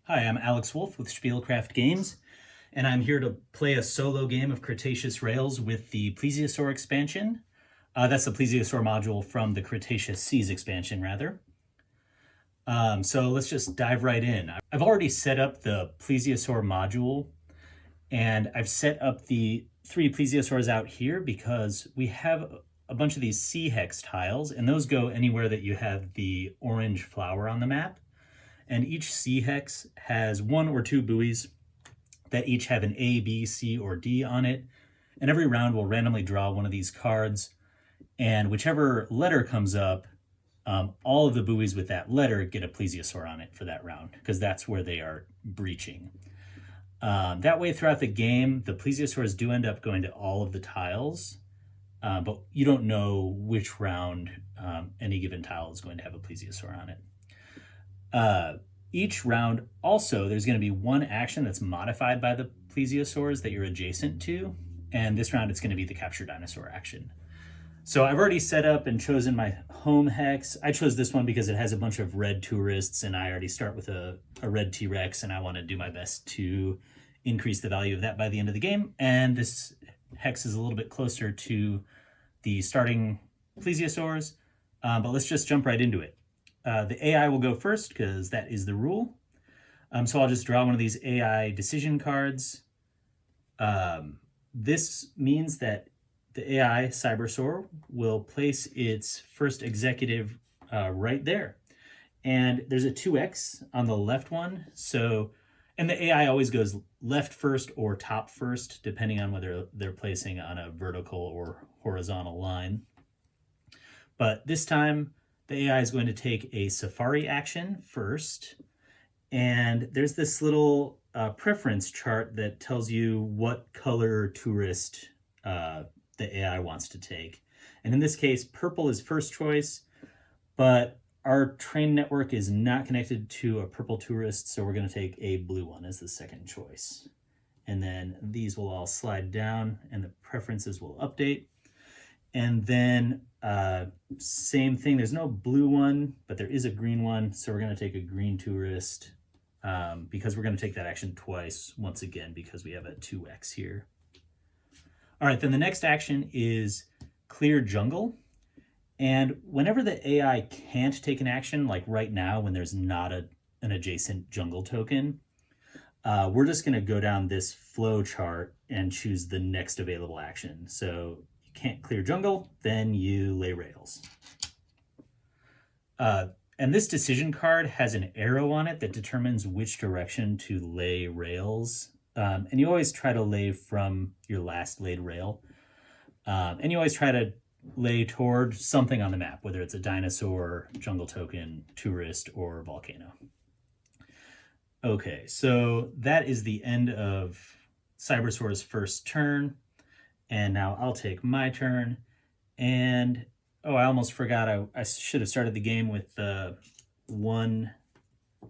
Hi, I'm Alex Wolf with Spielcraft Games, and I'm here to play a solo game of Cretaceous Rails with the Plesiosaur expansion. That's the Plesiosaur module from the Cretaceous Seas expansion, rather. So let's just dive right in. I've already set up the Plesiosaur module, and I've set up the 3 Plesiosaurs out here because we have a bunch of these sea hex tiles, and those go anywhere that you have the orange flower on the map. And each sea hex has 1 or 2 buoys that each have an A, B, C, or D on it. And every round we'll randomly draw one of these cards. And whichever letter comes up, all of the buoys with that letter get a plesiosaur on it for that round, because that's where they are breaching. That way, throughout the game, the plesiosaurs do end up going to all of the tiles, but you don't know which round any given tile is going to have a plesiosaur on it. Each round also, there's going to be one action that's modified by the plesiosaurs that you're adjacent to, and this round it's going to be the capture dinosaur action. So I've already set up and chosen my home hex. I chose this one because it has a bunch of red tourists, and I already start with a red T-Rex, and I want to do my best to increase the value of that by the end of the game. And this hex is a little bit closer to the starting plesiosaurs, but let's just jump right into it. The AI will go first because that is the rule. So I'll just draw one of these AI decision cards. This means that the AI Cybersaur will place its first executive right there. And there's a 2x on the left one. So, and the AI always goes left first or top first, depending on whether they're placing on a vertical or horizontal line. But this time, the AI is going to take a safari action first, and there's this little preference chart that tells you what color tourist the AI wants to take. And in this case, purple is first choice, but our train network is not connected to a purple tourist, so we're going to take a blue one as the second choice. And then these will all slide down, and the preferences will update. And then same thing, there's no blue one, but there is a green one. So we're going to take a green tourist because we're going to take that action twice, once again, because we have a 2x here. All right, then the next action is clear jungle. And whenever the AI can't take an action, like right now when there's not an adjacent jungle token, we're just going to go down this flow chart and choose the next available action. So can't clear jungle, then you lay rails. And this decision card has an arrow on it that determines which direction to lay rails. And you always try to lay from your last laid rail. And you always try to lay toward something on the map, whether it's a dinosaur, jungle token, tourist, or volcano. Okay, so that is the end of Cybersaur's first turn. And now I'll take my turn. And, oh, I almost forgot. I should have started the game with one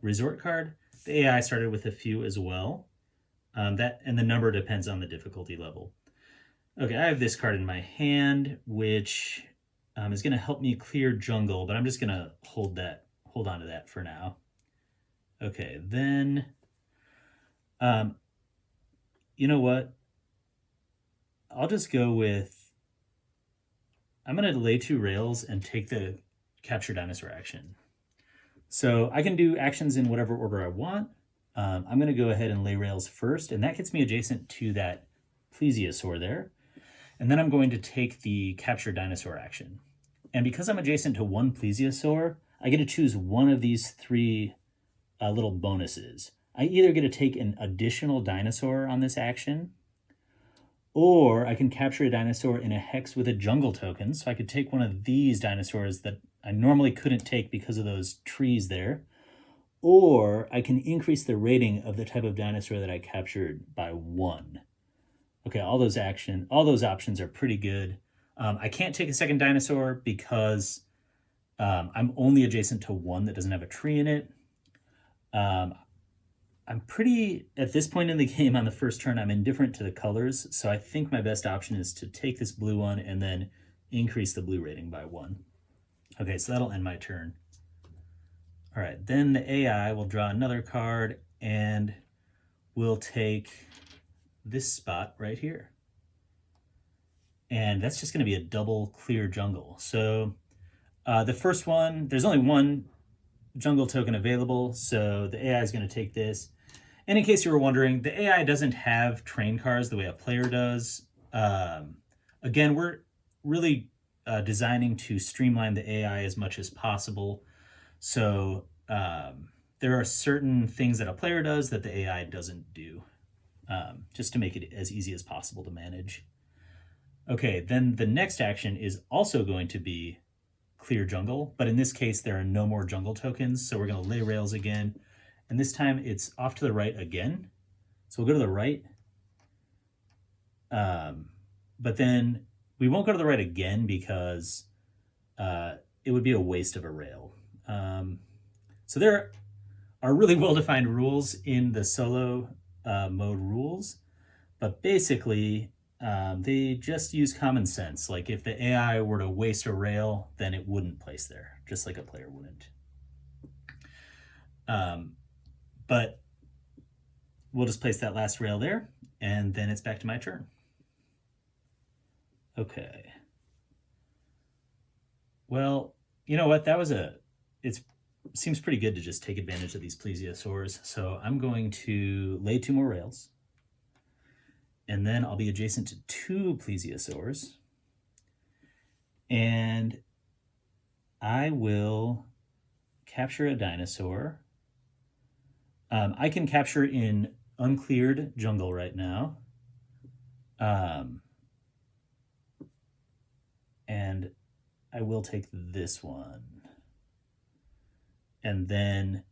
resort card. The AI started with a few as well. And the number depends on the difficulty level. Okay, I have this card in my hand, which is going to help me clear jungle, but I'm just going to hold on to that for now. Okay, then, you know what? I'll just go with, I'm going to lay 2 rails and take the capture dinosaur action. So I can do actions in whatever order I want. I'm going to go ahead and lay rails first, and that gets me adjacent to that plesiosaur there. And then I'm going to take the capture dinosaur action. And because I'm adjacent to one plesiosaur, I get to choose one of these 3 little bonuses. I either get to take an additional dinosaur on this action, or I can capture a dinosaur in a hex with a jungle token. So I could take one of these dinosaurs that I normally couldn't take because of those trees there. Or I can increase the rating of the type of dinosaur that I captured by 1. Okay, all those options are pretty good. I can't take a second dinosaur because I'm only adjacent to one that doesn't have a tree in it. I'm pretty, at this point in the game on the first turn, I'm indifferent to the colors. So I think my best option is to take this blue one and then increase the blue rating by 1. Okay, so that'll end my turn. All right, then the AI will draw another card and we'll take this spot right here. And that's just going to be a double clear jungle. So the first one, there's only one jungle token available, so the AI is going to take this. And in case you were wondering, the AI doesn't have train cars the way a player does. Again, we're really designing to streamline the AI as much as possible. So there are certain things that a player does that the AI doesn't do, just to make it as easy as possible to manage. Okay, then the next action is also going to be clear jungle, but in this case, there are no more jungle tokens. So we're going to lay rails again. And this time it's off to the right again. So we'll go to the right. But then we won't go to the right again because it would be a waste of a rail. So there are really well-defined rules in the solo mode rules, but basically they just use common sense. Like if the AI were to waste a rail, then it wouldn't place there, just like a player wouldn't. But we'll just place that last rail there, and then it's back to my turn. Okay. Well, you know what? It seems pretty good to just take advantage of these plesiosaurs. So I'm going to lay 2 more rails. And then I'll be adjacent to 2 plesiosaurs. And I will capture a dinosaur. I can capture in uncleared jungle right now. And I will take this one. And then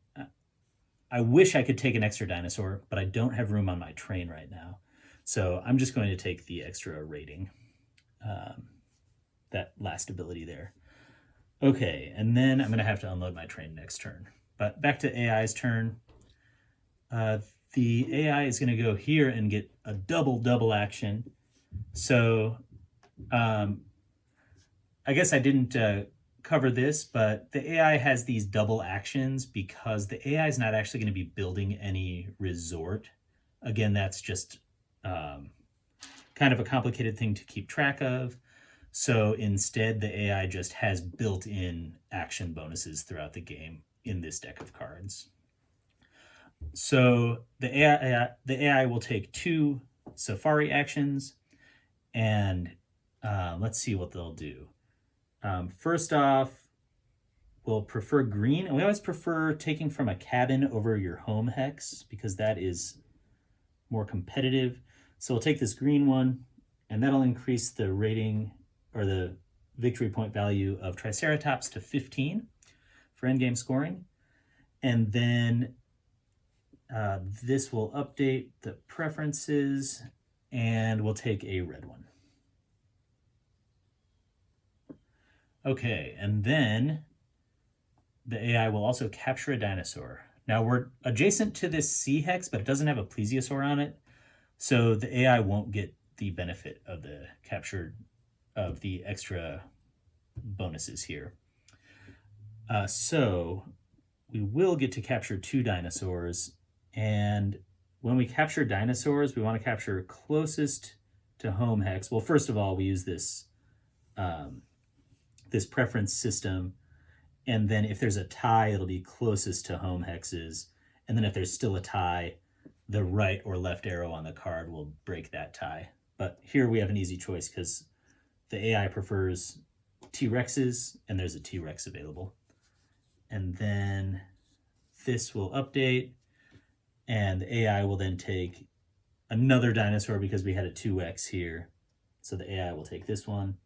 I wish I could take an extra dinosaur, but I don't have room on my train right now. So I'm just going to take the extra rating, that last ability there. Okay, and then I'm going to have to unload my train next turn. But back to AI's turn. The AI is going to go here and get a double action. So I guess I didn't cover this, but the AI has these double actions because the AI is not actually going to be building any resort. Again, that's just kind of a complicated thing to keep track of. So instead, the AI just has built-in action bonuses throughout the game in this deck of cards. So the AI will take 2 safari actions, and let's see what they'll do. First off, we'll prefer green, and we always prefer taking from a cabin over your home hex because that is more competitive. So we'll take this green one, and that'll increase the rating or the victory point value of Triceratops to 15 for endgame scoring. And then this will update the preferences, and we'll take a red one. Okay, and then the AI will also capture a dinosaur. Now we're adjacent to this C hex, but it doesn't have a plesiosaur on it, so the AI won't get the benefit of the capture of the extra bonuses here. So we will get to capture 2 dinosaurs, and when we capture dinosaurs, we want to capture closest to home hex. Well, first of all, we use this this preference system, and then if there's a tie, it'll be closest to home hexes, and then if there's still a tie, the right or left arrow on the card will break that tie. But here we have an easy choice because the AI prefers T-Rexes, and there's a T-Rex available. And then this will update, and the AI will then take another dinosaur because we had a 2X here. So the AI will take this one,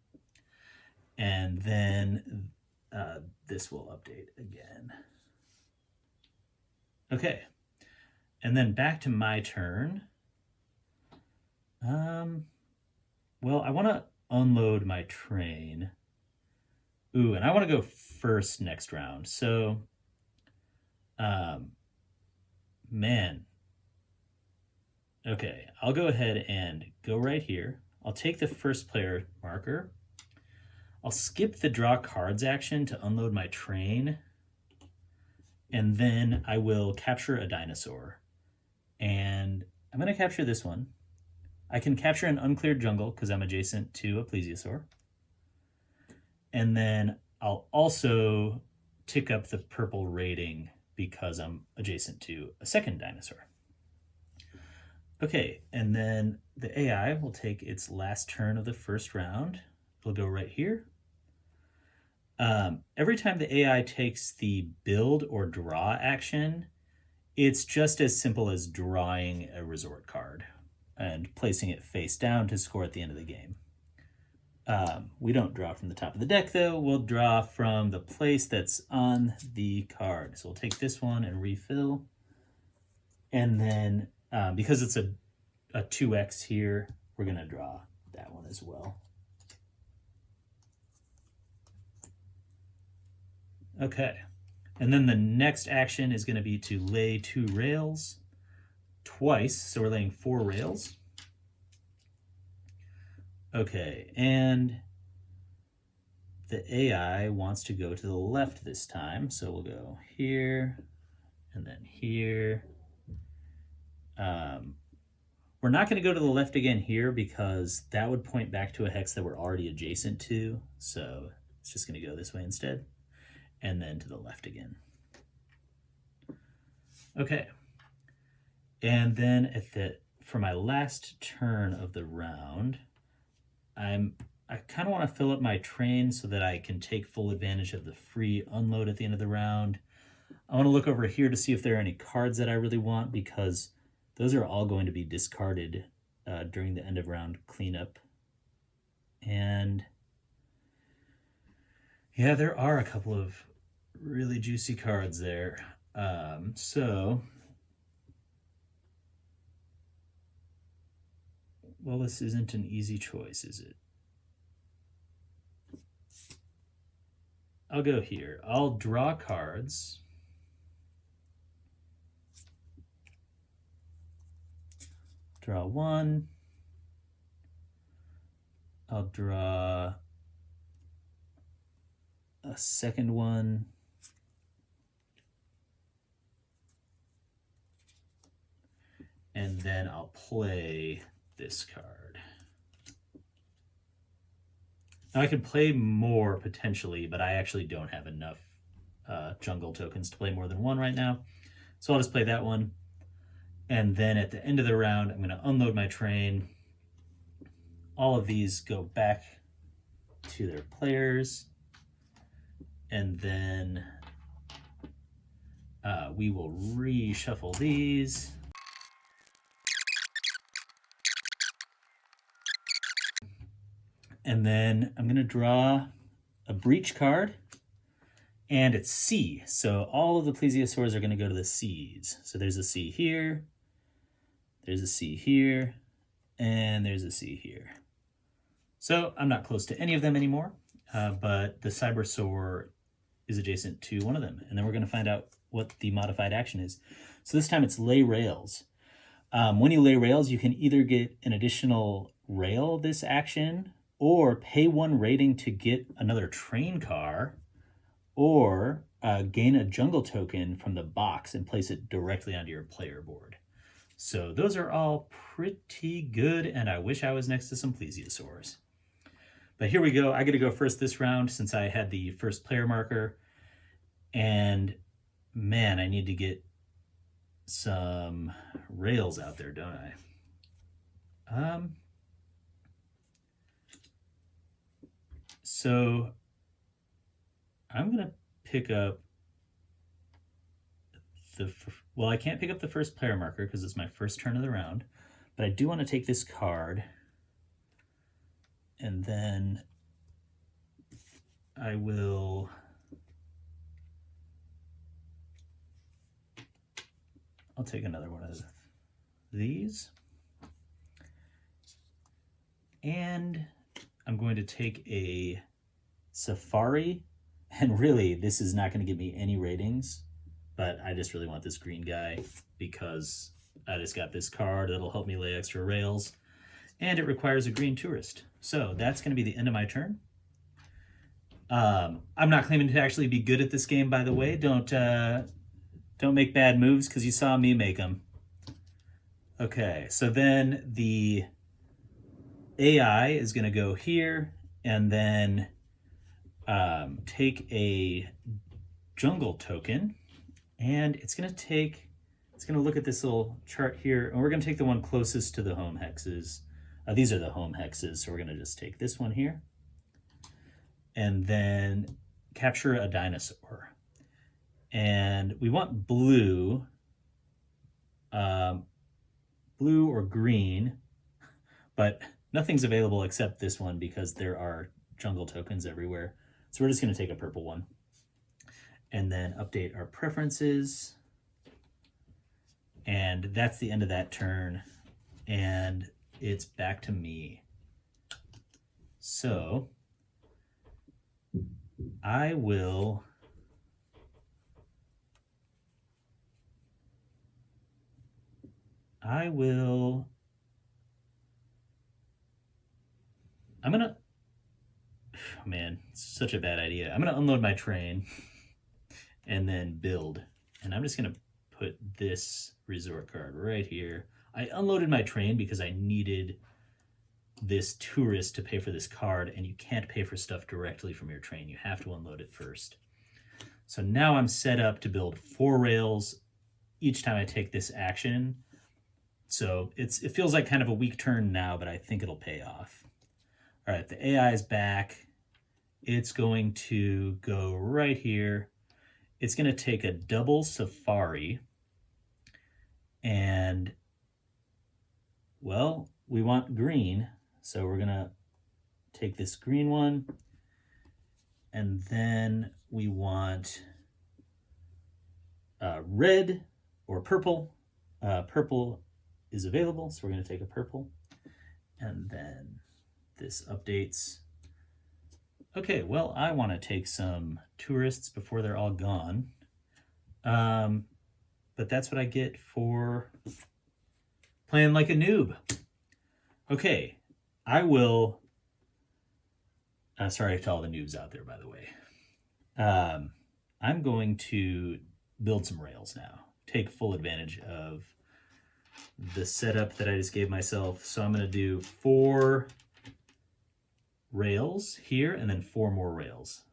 and then this will update again. Okay, and then back to my turn. Well, I want to unload my train. Ooh, and I want to go first next round. So, man. Okay, I'll go ahead and go right here. I'll take the first player marker. I'll skip the draw cards action to unload my train. And then I will capture a dinosaur. I'm going to capture this one. I can capture an uncleared jungle because I'm adjacent to a plesiosaur. And then I'll also tick up the purple rating because I'm adjacent to a second dinosaur. Okay, and then the AI will take its last turn of the first round. It'll go right here. Every time the AI takes the build or draw action, it's just as simple as drawing a resort card and placing it face down to score at the end of the game. We don't draw from the top of the deck, though. We'll draw from the place that's on the card. So we'll take this one and refill. And then because it's a 2x here, we're going to draw that one as well. Okay. And then the next action is going to be to lay 2 rails twice. So we're laying 4 rails. Okay, and the AI wants to go to the left this time. So we'll go here and then here. We're not going to go to the left again here because that would point back to a hex that we're already adjacent to. So it's just going to go this way instead. And then to the left again. Okay. And then for my last turn of the round, I kind of want to fill up my train so that I can take full advantage of the free unload at the end of the round. I want to look over here to see if there are any cards that I really want because those are all going to be discarded during the end of round cleanup. And yeah, there are a couple of really juicy cards there. Well, this isn't an easy choice, is it? I'll go here. I'll draw cards. Draw 1. I'll draw a second one. And then I'll play this card. Now I could play more potentially, but I actually don't have enough jungle tokens to play more than one right now. So I'll just play that one. And then at the end of the round, I'm going to unload my train. All of these go back to their players. And then we will reshuffle these. And then I'm going to draw a breach card, and it's C. So all of the plesiosaurs are going to go to the C's. So there's a C here, there's a C here, and there's a C here. So I'm not close to any of them anymore, but the Cybersaur is adjacent to one of them. And then we're going to find out what the modified action is. So this time it's lay rails. When you lay rails, you can either get an additional rail this action, or pay 1 rating to get another train car, or gain a jungle token from the box and place it directly onto your player board. So those are all pretty good, and I wish I was next to some plesiosaurs. But here we go. I get to go first this round since I had the first player marker. And man, I need to get some rails out there, don't I? So I'm going to pick up well, I can't pick up the first player marker because it's my first turn of the round, but I do want to take this card, and then I'll take another one of these, and I'm going to take a Safari, and really this is not going to give me any ratings, but I just really want this green guy because I just got this card that'll help me lay extra rails, and it requires a green tourist. So that's going to be the end of my turn. I'm not claiming to actually be good at this game, by the way. Don't make bad moves because you saw me make them. Okay, so then the AI is going to go here and then take a jungle token, and it's going to look at this little chart here, and we're going to take the one closest to the home hexes. These are the home hexes, so we're going to just take this one here and then capture a dinosaur. And we want blue, blue or green, but nothing's available except this one because there are jungle tokens everywhere. So we're just going to take a purple one and then update our preferences. And that's the end of that turn. And it's back to me. So I will I'm gonna, oh man, it's such a bad idea. I'm gonna unload my train and then build. And I'm just gonna put this resort card right here. I unloaded my train because I needed this tourist to pay for this card, and you can't pay for stuff directly from your train. You have to unload it first. So now I'm set up to build 4 rails each time I take this action. So it feels like kind of a weak turn now, but I think it'll pay off. All right, the AI is back. It's going to go right here. It's going to take a double safari. And, well, we want green. So we're going to take this green one. And then we want red or purple. Purple is available, so we're going to take a purple. And then this updates. Okay, well, I want to take some tourists before they're all gone. But that's what I get for playing like a noob. Okay, I will... sorry to all the noobs out there, by the way. I'm going to build some rails now. Take full advantage of the setup that I just gave myself. So I'm going to do 4 rails here and then 4 more rails,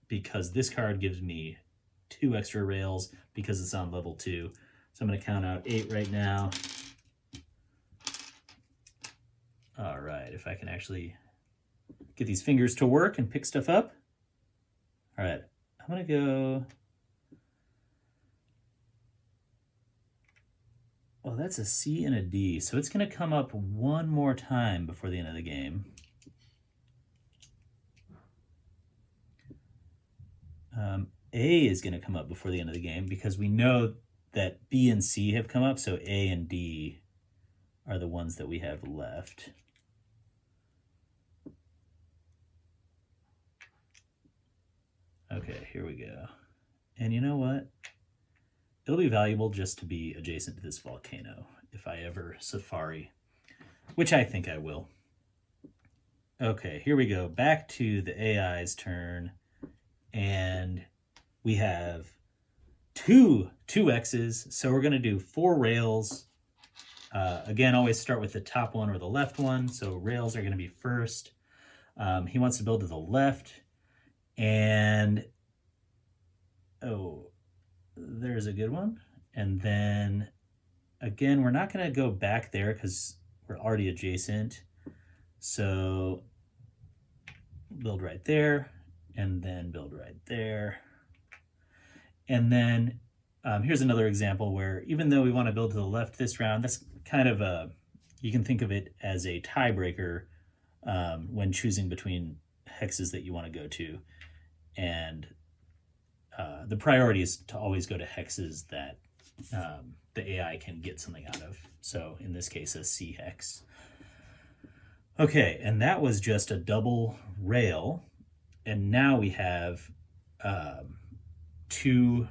because this card gives me 2 extra rails because it's on level 2. So I'm going to count out 8 right now. All right, if I can actually get these fingers to work and pick stuff up. All right, I'm going to go... Well, that's a C and a D, so it's going to come up one more time before the end of the game. A is going to come up before the end of the game because we know that B and C have come up, so A and D are the ones that we have left. Okay, here we go. And you know what? It'll be valuable just to be adjacent to this volcano if I ever safari, which I think I will. Okay, here we go. Back to the AI's turn. And we have two X's. So we're going to do 4 rails. Again, always start with the top one or the left one. So rails are going to be first. He wants to build to the left. And, oh, there's a good one. And then, again, we're not going to go back there because we're already adjacent. So build right there, and then build right there. And then here's another example where even though we want to build to the left this round, that's kind of a, you can think of it as a tiebreaker when choosing between hexes that you want to go to. And the priority is to always go to hexes that the AI can get something out of. So in this case, a C hex. Okay, and that was just a double rail. And now we have 2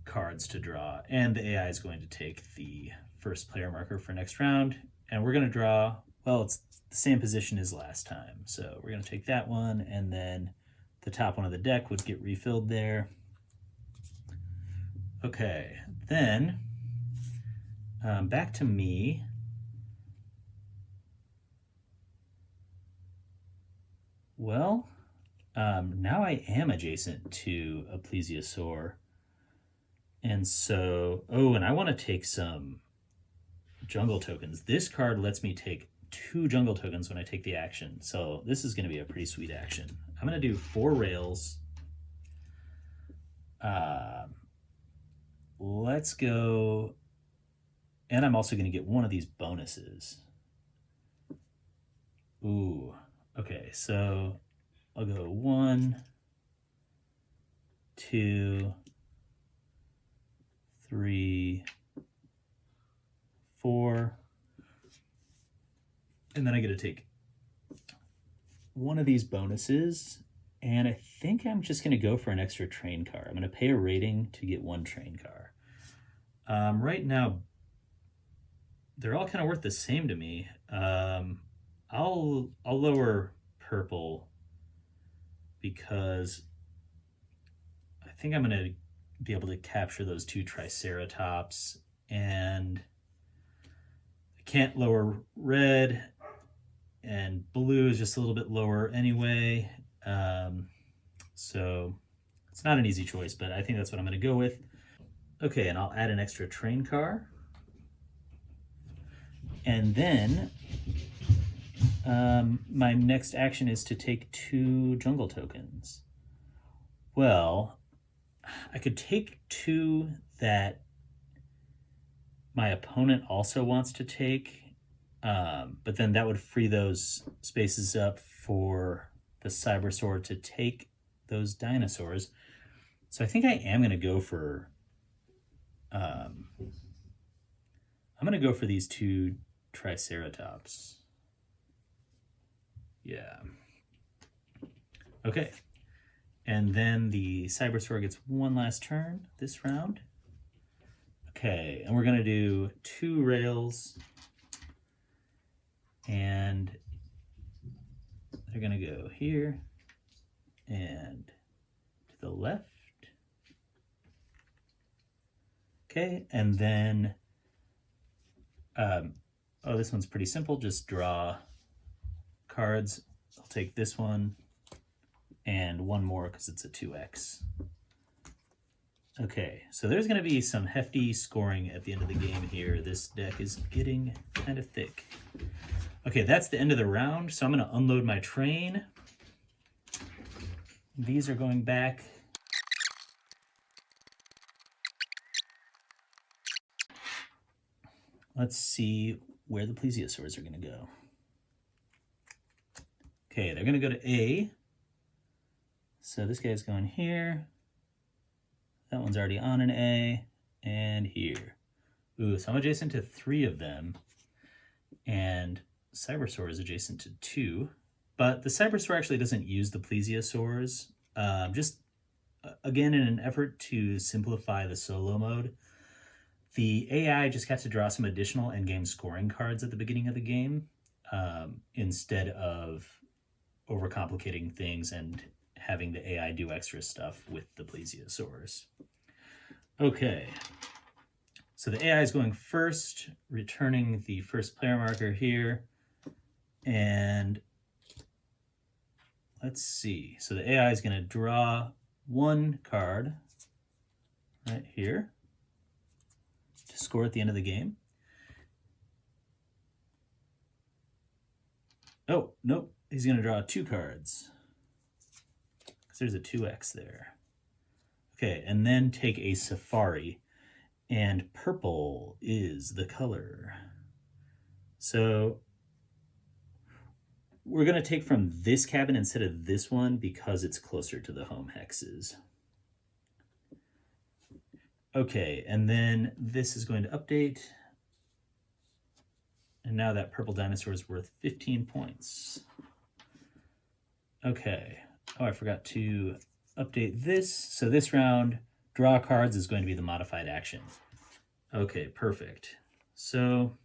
cards to draw. And the AI is going to take the first player marker for next round. And we're going to draw, well, it's the same position as last time. So we're going to take that one, and then the top one of the deck would get refilled there. Okay, then Back to me. Well, now I am adjacent to a plesiosaur. And so, oh, and I want to take some jungle tokens. This card lets me take 2 jungle tokens when I take the action. So this is going to be a pretty sweet action. I'm going to do 4 rails. Let's go. And I'm also going to get one of these bonuses. Ooh, okay, so I'll go 1, 2, 3, 4. And then I get to take one of these bonuses. And I think I'm just going to go for an extra train car. I'm going to pay a rating to get 1 train car. Right now, they're all kind of worth the same to me. I'll lower purple because I think I'm going to be able to capture those 2 Triceratops, and I can't lower red, and blue is just a little bit lower anyway. So it's not an easy choice, but I think that's what I'm going to go with. Okay, and I'll add an extra train car. And then my next action is to take 2 jungle tokens. Well, I could take 2 that my opponent also wants to take, but then that would free those spaces up for the Cybersaur to take those dinosaurs. So I think I am going to go for I'm going to go for these 2 Triceratops. Yeah. Okay. And then the Cybersaur gets 1 last turn this round. Okay, and we're going to do 2 rails. And they're going to go here and to the left. Okay, and then, oh, this one's pretty simple. Just draw cards. I'll take this one and 1 more because it's a 2x. Okay, so there's going to be some hefty scoring at the end of the game here. This deck is getting kind of thick. Okay, that's the end of the round, so I'm going to unload my train. These are going back. Let's see where the plesiosaurs are going to go. Okay, they're going to go to A. So this guy's going here. That one's already on an A. And here. Ooh, so I'm adjacent to 3 of them. And Cybersaur is adjacent to 2. But the Cybersaur actually doesn't use the plesiosaurs. Just, again, in an effort to simplify the solo mode, the AI just got to draw some additional endgame scoring cards at the beginning of the game, instead of overcomplicating things and having the AI do extra stuff with the plesiosaurs. Okay, so the AI is going first, returning the first player marker here, and let's see. So the AI is going to draw 1 card right here to score at the end of the game. Oh, nope. He's going to draw 2 cards because there's a 2x there. Okay, and then take a safari, and purple is the color. So we're going to take from this cabin instead of this one because it's closer to the home hexes. Okay, and then this is going to update. And now that purple dinosaur is worth 15 points. Okay. Oh, I forgot to update this. So this round, draw cards is going to be the modified action. Okay, perfect. So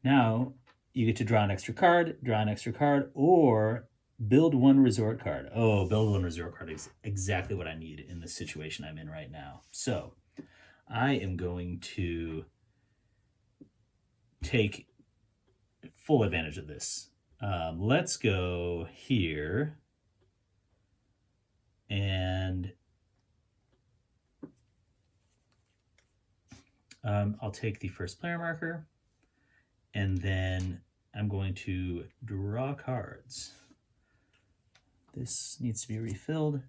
now you get to draw an extra card, or build 1 resort card. Oh, build 1 resort card is exactly what I need in the situation I'm in right now. So I am going to take full advantage of this. Let's go here and I'll take the first player marker and then I'm going to draw cards. This needs to be refilled.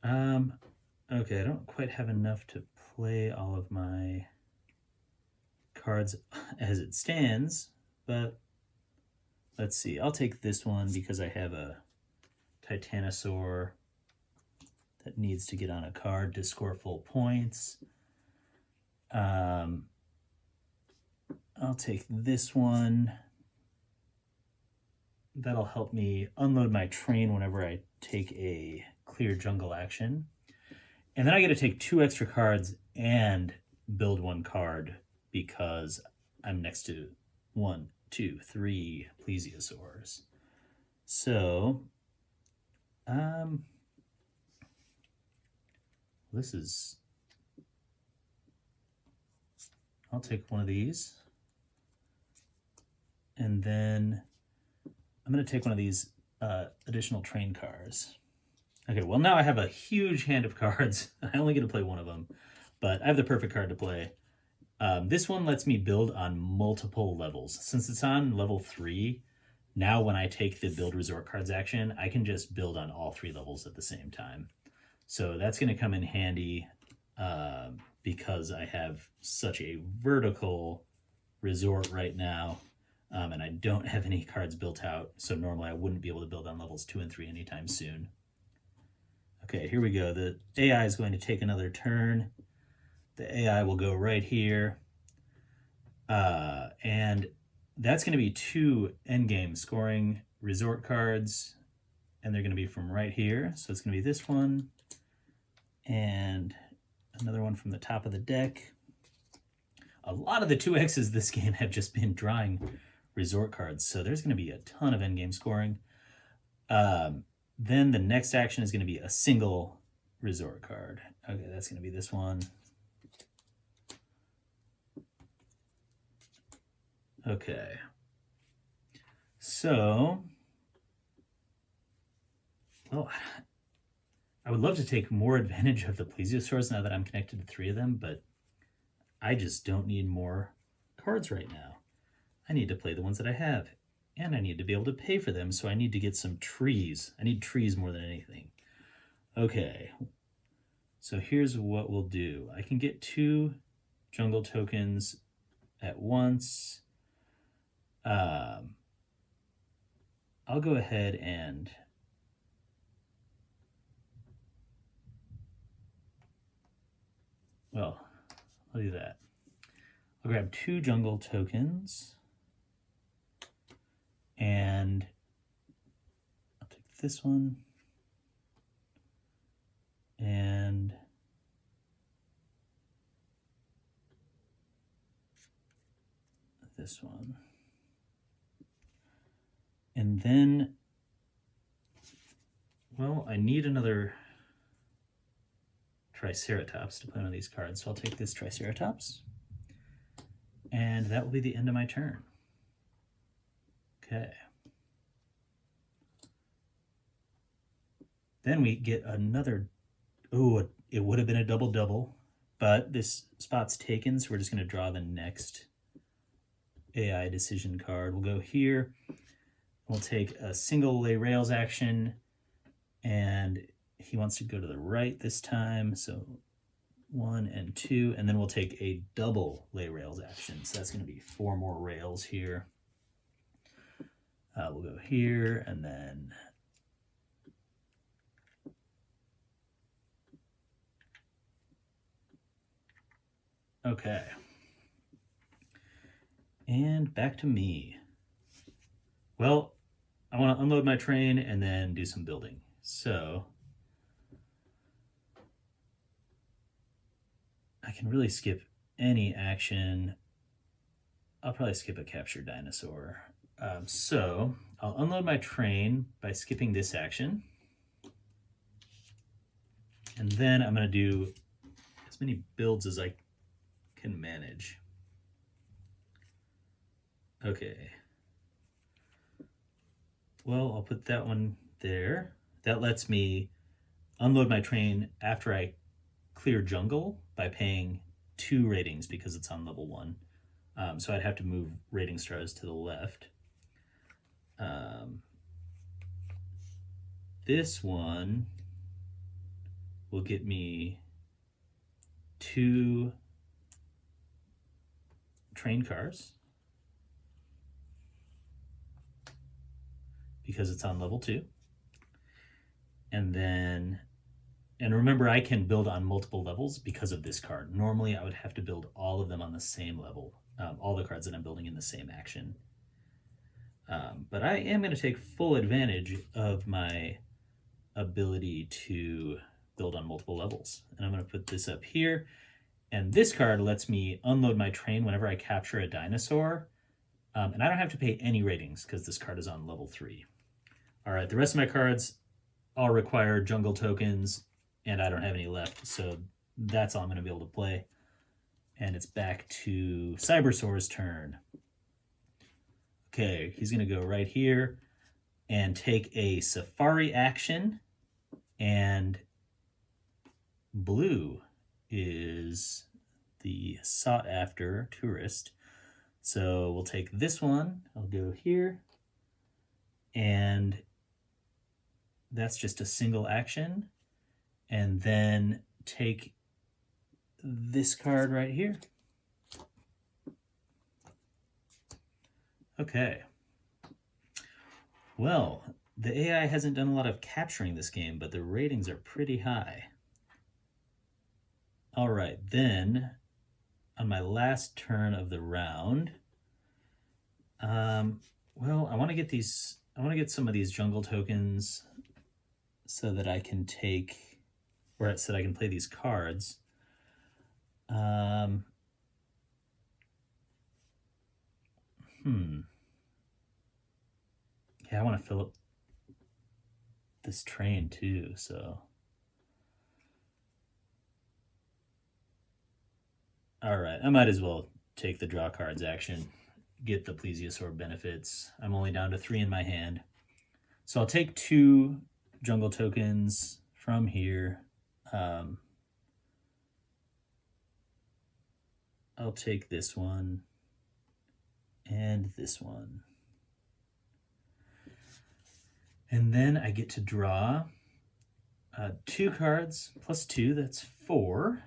Okay, I don't quite have enough to play all of my cards as it stands, but let's see. I'll take this one because I have a Titanosaur that needs to get on a card to score full points. I'll take this one. That'll help me unload my train whenever I take a clear jungle action. And then I get to take 2 extra cards and build 1 card because I'm next to 1, 2, 3 plesiosaurs. So, this is, I'll take one of these. And then I'm going to take one of these additional train cars. Okay, well now I have a huge hand of cards. I only get to play one of them, but I have the perfect card to play. This one lets me build on multiple levels. Since it's on level 3, now when I take the build resort cards action, I can just build on all 3 levels at the same time. So that's going to come in handy because I have such a vertical resort right now. And I don't have any cards built out, so normally I wouldn't be able to build on levels 2 and 3 anytime soon. Okay, here we go. The AI is going to take another turn. The AI will go right here. And that's going to be 2 endgame scoring resort cards, and they're going to be from right here. So it's going to be this one and another one from the top of the deck. A lot of the 2Xs this game have just been drawing resort cards, so there's going to be a ton of endgame scoring. Then the next action is going to be a single resort card. Okay, that's going to be this one. Okay. So, well, I would love to take more advantage of the plesiosaurs now that I'm connected to 3 of them, but I just don't need more cards right now. I need to play the ones that I have, and I need to be able to pay for them, so I need to get some trees. I need trees more than anything. Okay, so here's what we'll do. I can get 2 jungle tokens at once. I'll go ahead and well, I'll do that. I'll grab 2 jungle tokens and I'll take this one and this one. And then, well, I need another Triceratops to play one of these cards. So I'll take this Triceratops. And that will be the end of my turn. Okay. Then we get another, oh, it would have been a double-double, but this spot's taken, so we're just going to draw the next AI decision card. We'll go here. We'll take a single lay rails action, and he wants to go to the right this time, so 1 and 2, and then we'll take a double lay rails action. So that's going to be 4 more rails here. We'll go here, and then okay. And back to me. Well, I want to unload my train and then do some building. So I can really skip any action. I'll probably skip a captured dinosaur. So I'll unload my train by skipping this action. And then I'm going to do as many builds as I can manage. Okay. Well, I'll put that one there. That lets me unload my train after I clear jungle by paying 2 ratings because it's on level 1. So I'd have to move rating stars to the left. This one will get me 2 train cars because it's on level 2. And remember, I can build on multiple levels because of this card. Normally, I would have to build all of them on the same level, all the cards that I'm building in the same action. But I am going to take full advantage of my ability to build on multiple levels. And I'm going to put this up here. And this card lets me unload my train whenever I capture a dinosaur. And I don't have to pay any ratings because this card is on level 3. All right, the rest of my cards all require jungle tokens, and I don't have any left, so that's all I'm going to be able to play. And it's back to Cybersaur's turn. Okay, he's going to go right here and take a safari action, and blue is the sought-after tourist. So we'll take this one, I'll go here, and that's just a single action. And then take this card right here. Okay. Well, the AI hasn't done a lot of capturing this game, but the ratings are pretty high. All right, then on my last turn of the round, well, I want to get some of these jungle tokens so that I can take, or so that I can play these cards. Yeah, I want to fill up this train too, so. All right, I might as well take the draw cards action, get the Plesiosaur benefits. I'm only down to 3 in my hand. So I'll take 2 jungle tokens from here. I'll take this one and this one. And then I get to draw 2 cards plus 2, that's 4,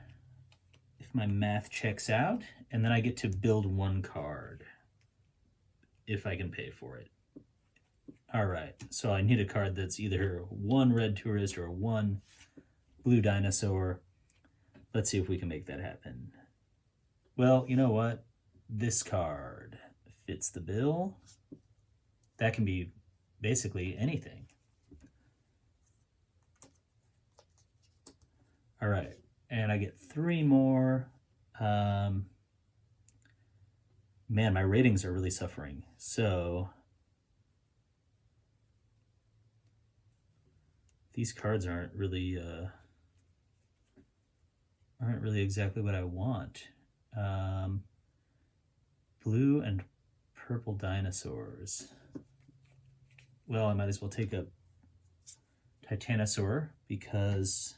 if my math checks out. And then I get to build 1 card if I can pay for it. All right, so I need a card that's either 1 red tourist or 1 blue dinosaur. Let's see if we can make that happen. Well, you know what? This card fits the bill. That can be basically anything. All right, and I get 3 more. Man, my ratings are really suffering. So these cards aren't really exactly what I want. Blue and purple dinosaurs. Well, I might as well take a Titanosaur because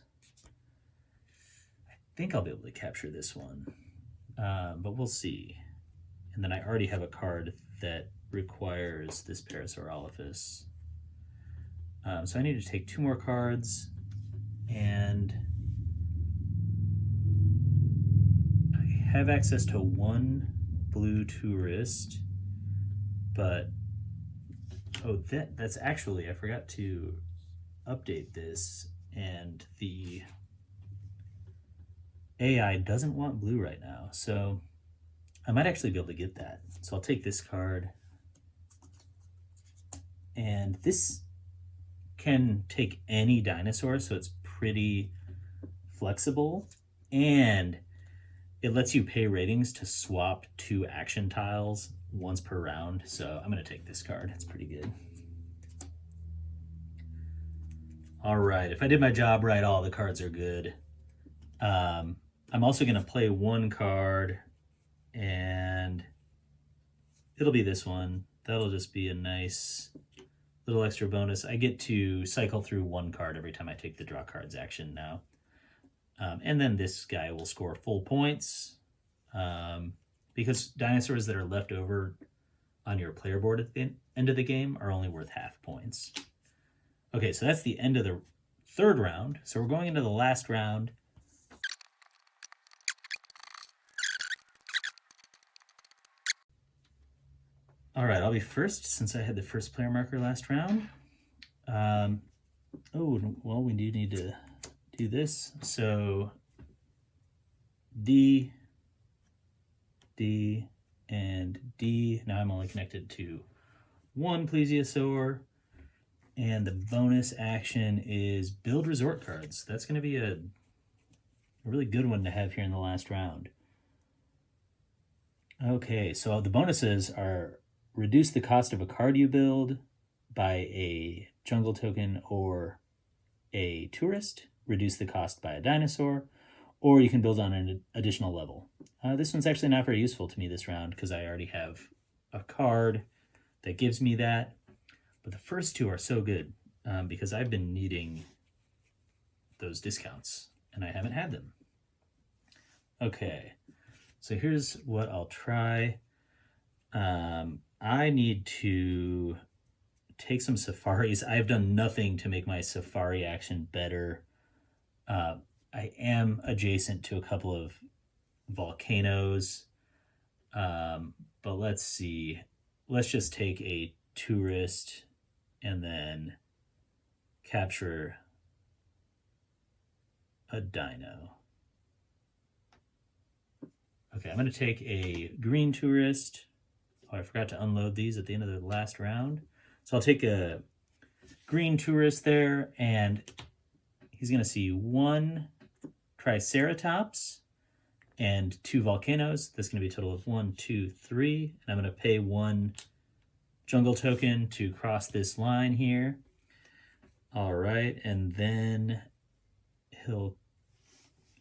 I think I'll be able to capture this one, but we'll see. And then I already have a card that requires this Parasaurolophus. So I need to take 2 more cards, and I have access to 1 blue tourist, but oh, that's actually, I forgot to update this, and the AI doesn't want blue right now, so I might actually be able to get that. So I'll take this card, and this can take any dinosaur, so it's pretty flexible, and it lets you pay ratings to swap 2 action tiles once per round. So I'm going to take this card. It's pretty good. All right, if I did my job right, all the cards are good. I'm also going to play one card, and it'll be this one. That'll just be a nice little extra bonus. I get to cycle through one card every time I take the draw cards action now. And then this guy will score full points because dinosaurs that are left over on your player board at the end of the game are only worth half points. Okay, so that's the end of the third round. So we're going into the last round. All right, I'll be first since I had the first player marker last round. Oh, well, we do need to do this. So D, D, and D. Now I'm only connected to one plesiosaur. And the bonus action is build resort cards. That's going to be a really good one to have here in the last round. Okay, so the bonuses are reduce the cost of a card you build by a jungle token or a tourist, reduce the cost by a dinosaur, or you can build on an additional level. This one's actually not very useful to me this round because I already have a card that gives me that. But the first two are so good because I've been needing those discounts and I haven't had them. Okay, so here's what I'll try. I need to take some safaris. I've done nothing to make my safari action better. I am adjacent to a couple of volcanoes, but let's see. Let's just take a tourist and then capture a dino. Okay, I'm going to take a green tourist. Oh, I forgot to unload these at the end of the last round. So I'll take a green tourist there, and he's going to see one Triceratops and two volcanoes. That's going to be a total of 1, 2, 3. And I'm going to pay one jungle token to cross this line here. All right, and then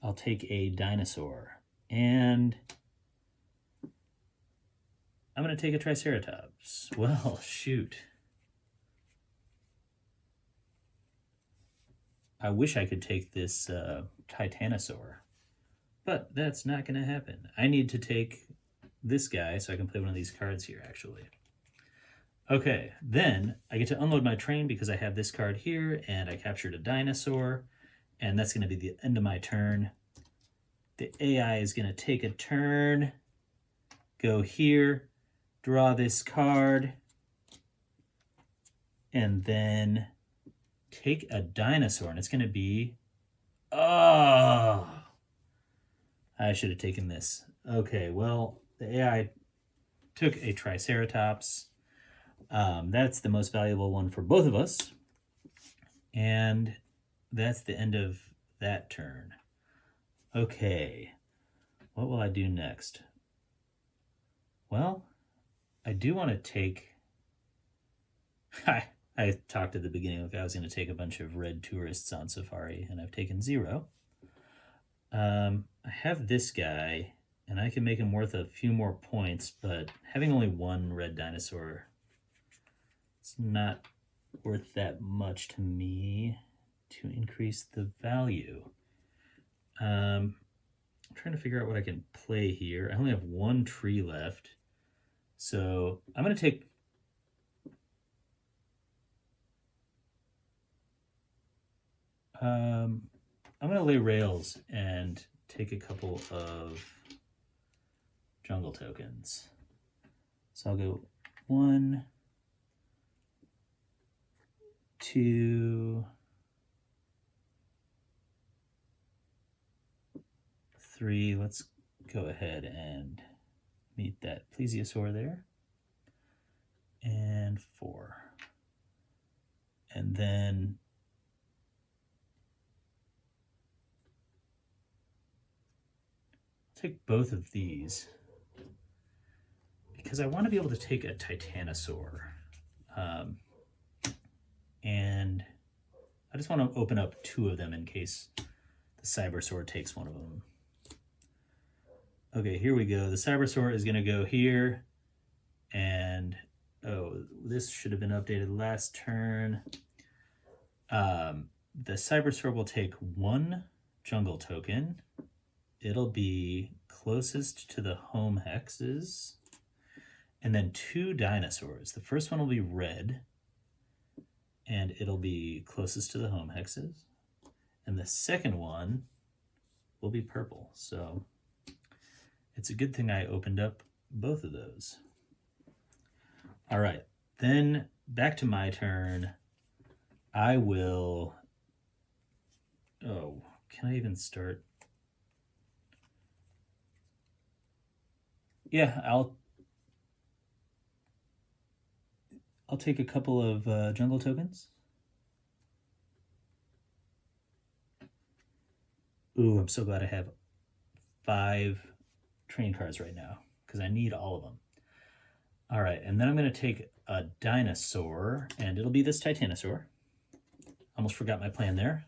I'll take a dinosaur, and I'm going to take a Triceratops. Well, shoot. I wish I could take this Titanosaur, but that's not going to happen. I need to take this guy so I can play one of these cards here, actually. Okay, then I get to unload my train because I have this card here, and I captured a dinosaur, and that's going to be the end of my turn. The AI is going to take a turn, go here, draw this card, and then take a dinosaur, and it's going to be... Oh! I should have taken this. Okay, well, the AI took a Triceratops. That's the most valuable one for both of us. And that's the end of that turn. Okay, what will I do next? Well, I do want to take... I talked at the beginning like I was going to take a bunch of red tourists on safari, and I've taken 0. I have this guy, and I can make him worth a few more points, but having only one red dinosaur, it's not worth that much to me to increase the value. I'm trying to figure out what I can play here. I only have one tree left, so I'm going to take... I'm going to lay rails and take a couple of jungle tokens. So I'll go 1, 2, 3. Let's go ahead and meet that plesiosaur there. And 4. And then take both of these because I want to be able to take a Titanosaur. And I just want to open up 2 of them in case the Cybersaur takes one of them. Okay, here we go. The Cybersaur is going to go here. And, oh, this should have been updated last turn. The Cybersaur will take 1 jungle token. It'll be closest to the home hexes. And then 2 dinosaurs. The first one will be red. And it'll be closest to the home hexes. And the second one will be purple. So it's a good thing I opened up both of those. All right, then back to my turn. I will, oh, can I even start? Yeah, I'll take a couple of jungle tokens. Ooh, I'm so glad I have 5 train cards right now because I need all of them. All right, and then I'm going to take a dinosaur, and it'll be this Titanosaur. Almost forgot my plan there.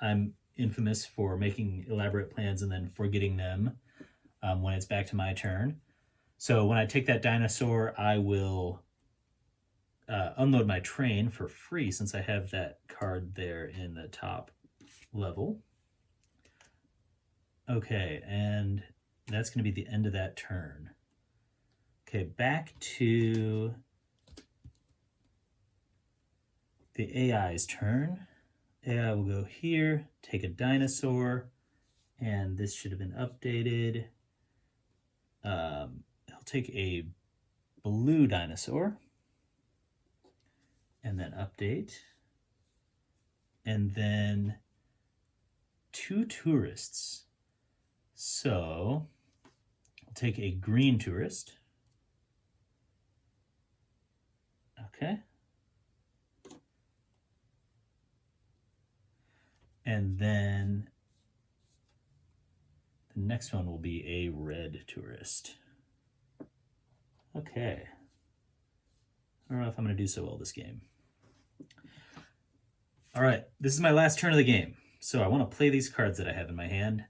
I'm infamous for making elaborate plans and then forgetting them when it's back to my turn. So when I take that dinosaur, I will unload my train for free since I have that card there in the top level. Okay, and that's going to be the end of that turn. Okay, back to the AI's turn. AI will go here, take a dinosaur, and this should have been updated. He'll take a blue dinosaur, and then update. And then 2 tourists. So I'll take a green tourist. Okay. And then the next one will be a red tourist. Okay. I don't know if I'm going to do so well this game. All right, this is my last turn of the game. So I want to play these cards that I have in my hand.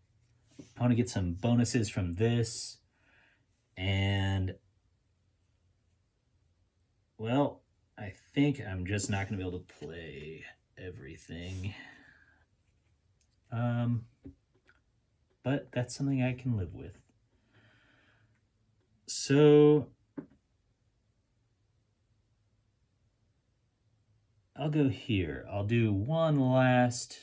I want to get some bonuses from this. And, well, I think I'm just not going to be able to play everything. But that's something I can live with. So I'll go here. I'll do one last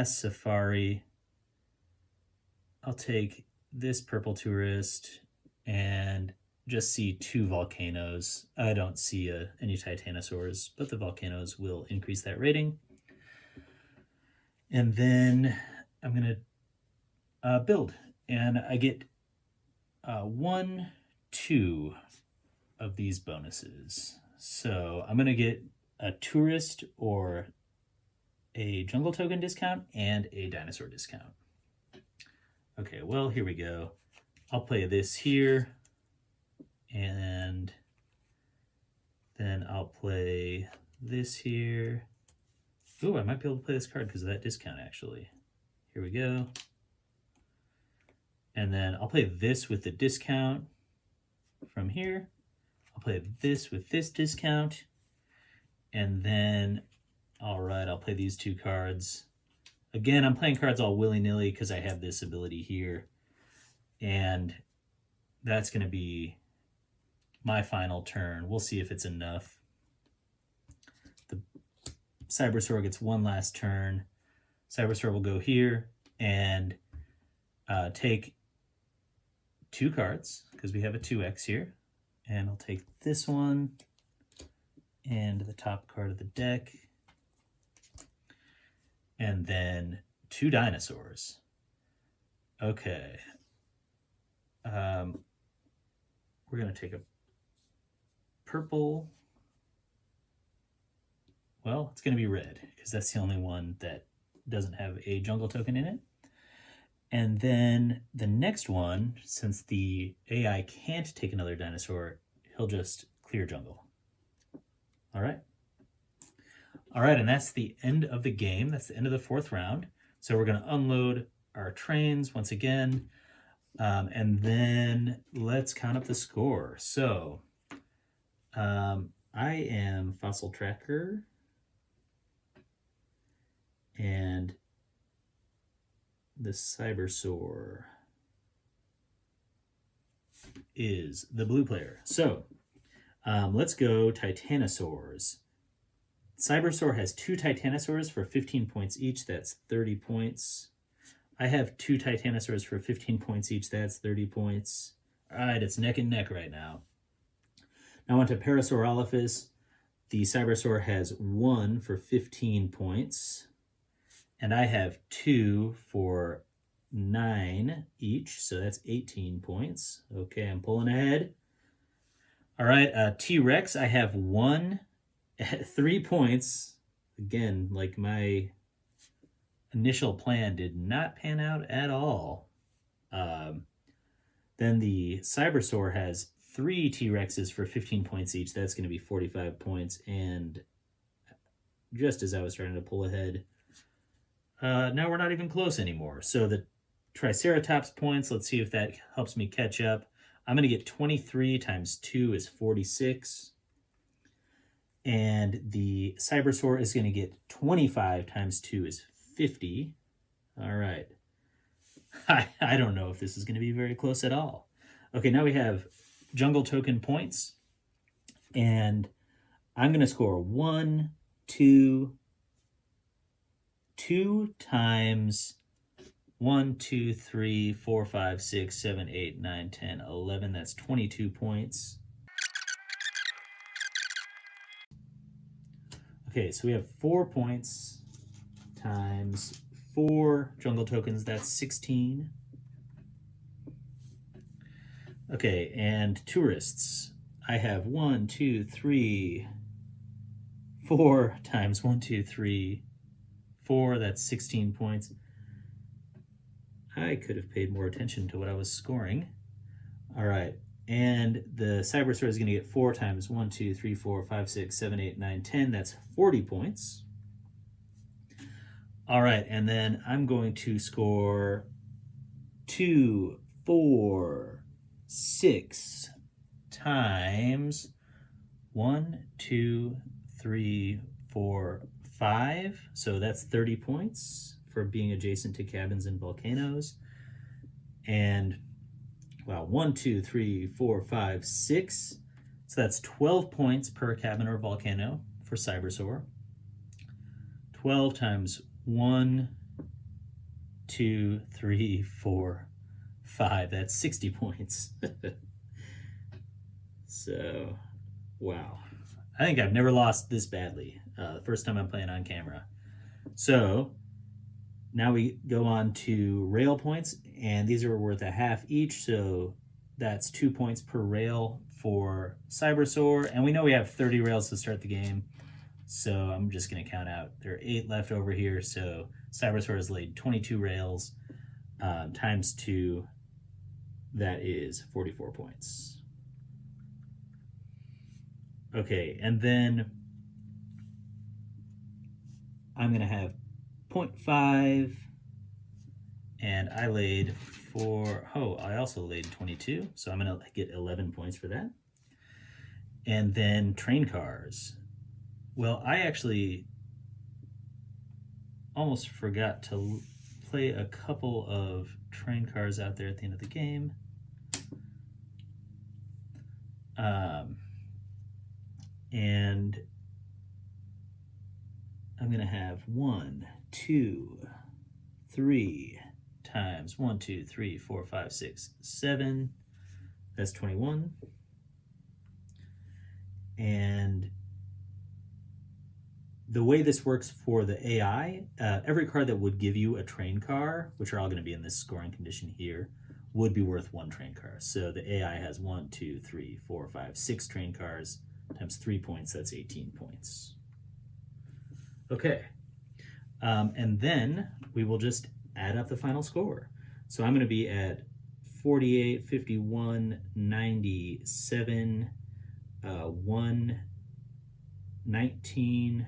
safari. I'll take this purple tourist and just see 2 volcanoes. I don't see any titanosaurs, but the volcanoes will increase that rating. And then I'm going to build, and I get 1, 2 of these bonuses. So I'm going to get a tourist or a jungle token discount and a dinosaur discount. Okay, well, here we go. I'll play this here, and then I'll play this here. Ooh, I might be able to play this card because of that discount, actually. Here we go. And then I'll play this with the discount from here. I'll play this with this discount. And then, all right, I'll play these 2 cards. Again, I'm playing cards all willy-nilly because I have this ability here. And that's going to be my final turn. We'll see if it's enough. The Cybersaur gets 1 last turn. Cybersaur will go here and take 2 cards because we have a 2x here. And I'll take this one and the top card of the deck. And then 2 dinosaurs. Okay. We're going to take a purple. Well, it's going to be red because that's the only one that doesn't have a jungle token in it. And then the next one, since the AI can't take another dinosaur, he'll just clear jungle. All right. All right, and that's the end of the game. That's the end of the 4th round. So we're going to unload our trains once again, and then let's count up the score. So I am Fossil Tracker, and the Cybersaur is the blue player. So let's go Titanosaurs. Cybersaur has 2 Titanosaurs for 15 points each. That's 30 points. I have 2 Titanosaurs for 15 points each. That's 30 points. All right, it's neck and neck right now. Now on to Parasaurolophus. The Cybersaur has 1 for 15 points. And I have 2 for 9 each. So that's 18 points. Okay, I'm pulling ahead. All right, T-Rex, I have 1 at 3 points. Again, like my initial plan did not pan out at all. Then the Cybersaur has 3 T-Rexes for 15 points each. That's going to be 45 points. And just as I was trying to pull ahead, now we're not even close anymore. So the Triceratops points, let's see if that helps me catch up. I'm going to get 23 times 2 is 46. And the Cybersaur is going to get 25 times 2 is 50. All right. I don't know if this is going to be very close at all. Okay, now we have jungle token points. And I'm going to score 1, 2 times 1, 2, 3, 4, 5, 6, 7, 8, 9, 10, 11. That's 22 points. Okay, so we have 4 points times 4 jungle tokens. That's 16. Okay, and tourists. I have 1, 2, 3, 4 times 1, 2, 3, 4. That's 16 points. I could have paid more attention to what I was scoring. All right. And the Cybersaur is going to get 4 times 1, 2, 3, 4, 5, 6, 7, 8, 9, 10. That's 40 points. All right. And then I'm going to score 2, 4, 6 times 1, 2, 3, 4, 5. So that's 30 points for being adjacent to cabins and volcanoes. And wow, 1, 2, 3, 4, 5, 6. So that's 12 points per cabin or volcano for Cybersaur. 12 times 1, 2, 3, 4, 5. That's 60 points. So, wow. I think I've never lost this badly. The first time I'm playing on camera. So, now we go on to rail points, and these are worth a half each, so that's 2 points per rail for Cybersaur, and we know we have 30 rails to start the game, so I'm just going to count out. There are 8 left over here, so Cybersaur has laid 22 rails times 2, that is 44 points. Okay, and then I'm going to have 0.5, and I laid I also laid 22, so I'm going to get 11 points for that. And then train cars. Well, I actually almost forgot to play a couple of train cars out there at the end of the game. And I'm going to have 1, 2, 3 times 1, 2, 3, 4, 5, 6, 7. That's 21. And the way this works for the AI, every card that would give you a train car, which are all going to be in this scoring condition here, would be worth 1 train car. So the AI has 1, 2, 3, 4, 5, 6 train cars times 3 points. That's 18 points. Okay. And then we will just add up the final score. So I'm going to be at 48, 51, 97, 1, 19,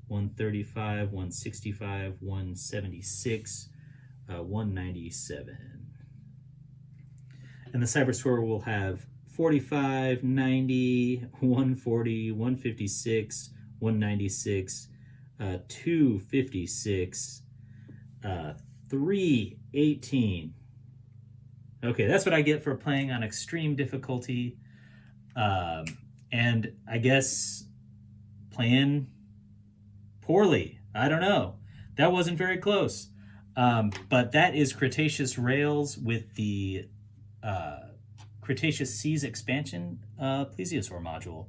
135, 165, 176, 197. And the Cybersaur will have 45, 90, 140, 156, 196, 256, 318. Okay, that's what I get for playing on extreme difficulty. And I guess playing poorly. I don't know. That wasn't very close. But that is Cretaceous Rails with the Cretaceous Seas expansion plesiosaur module.